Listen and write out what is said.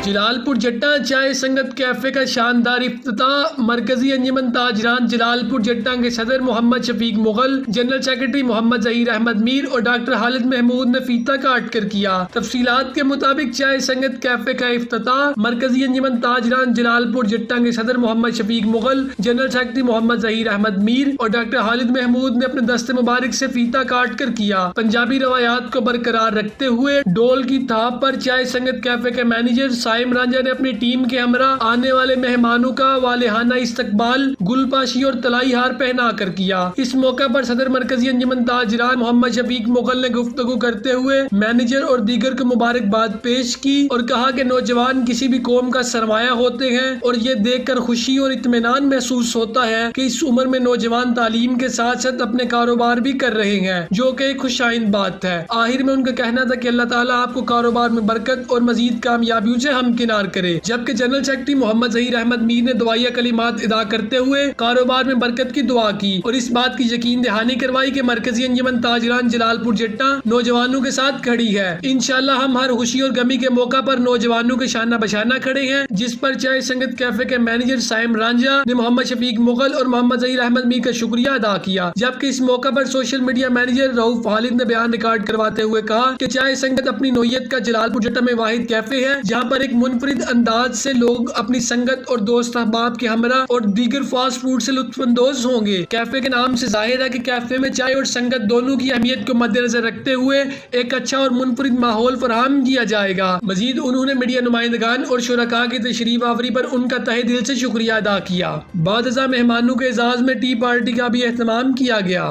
जलालपुर जट्टा चाय संगत कैफे का शानदार इफ्तिताह। मरकजी अंजुमन ताजरान जलालपुर जट्टा के सदर मोहम्मद शफीक मुगल, जनरल सेक्रेटरी मोहम्मद जहीर अहमद मीर और डॉक्टर खालिद महमूद ने फीता काट कर किया। तफसीलात के मुताबिक चाय संगत कैफे का इफ्तिताह मरकजी अंजुमन ताजरान जलालपुर जट्टा के सदर मोहम्मद शफीक मुगल, जनरल सेक्रेटरी मोहम्मद जहीर अहमद मीर और डॉक्टर खालिद महमूद ने अपने दस्ते मुबारक से फीता काट कर किया। पंजाबी रवायात को बरकरार रखते हुए डोल की थाप पर चाय संगत कैफे के मैनेजर साइम रांझा ने अपनी टीम के हमरा आने वाले मेहमानों का वालेहाना इस्तकबाल गुलपाशी और तलाई हार पहना कर किया। इस मौके पर सदर मरकजी अंजुमन ताजरान मोहम्मद शफीक मुगल ने गुफ्तगू करते हुए मैनेजर और दीगर को मुबारकबाद पेश की और कहा कि नौजवान किसी भी कौम का सरमाया होते हैं और ये देखकर खुशी और इत्मीनान महसूस होता है कि इस उम्र में नौजवान तालीम के साथ साथ अपने कारोबार भी कर रहे हैं, जो कि एक खुशाइंद बात है। आखिर में उनका कहना था कि अल्लाह ताला आपको कारोबार में बरकत और मजीद कामयाबियों से हमकिनार करे। जबकि जनरल सेक्रेटरी मोहम्मद जहीर अहमद मीर ने दुआया कलिमात अदा करते हुए कारोबार में बरकत की दुआ की और इस बात की यकीन दहानी करवाई कि मरकजी अंजुमन ताजरान जलालपुर जट्टा नौजवानों के साथ खड़ी है। इंशाल्लाह हम हर खुशी और गमी के मौका पर नौजवानों के शाना बशाना खड़े हैं। जिस पर चाय संगत कैफे के मैनेजर साइम रांझा ने मोहम्मद शफीक मुगल और मोहम्मद जहीर अहमद मीर का शुक्रिया अदा किया। जबकि इस मौका पर social media manager Rauf Khalid ने बयान रिकॉर्ड करवाते हुए कहा कि चाय संगत अपनी नोयत का जलालपुर जट्टा में वाहिद कैफे है जहाँ पर एक मुनफरिद अंदाज से लोग अपनी संगत और दोस्त अहबाब के हमरा और दीगर फास्ट फूड से लुत्फानंदोज होंगे। कैफे के नाम से जाहिर है कि कैफे में चाय और संगत दोनों की अहमियत को मद्देनजर रखते हुए एक अच्छा और मुनफरिद माहौल फराहम किया जाएगा। मजीद उन्होंने मीडिया नुमाइंदगान और शुरका की तशरीफ आवरी पर उनका तहे दिल से शुक्रिया अदा किया। बाद मेहमानों के एजाज में टी पार्टी का भी एहतमाम किया गया।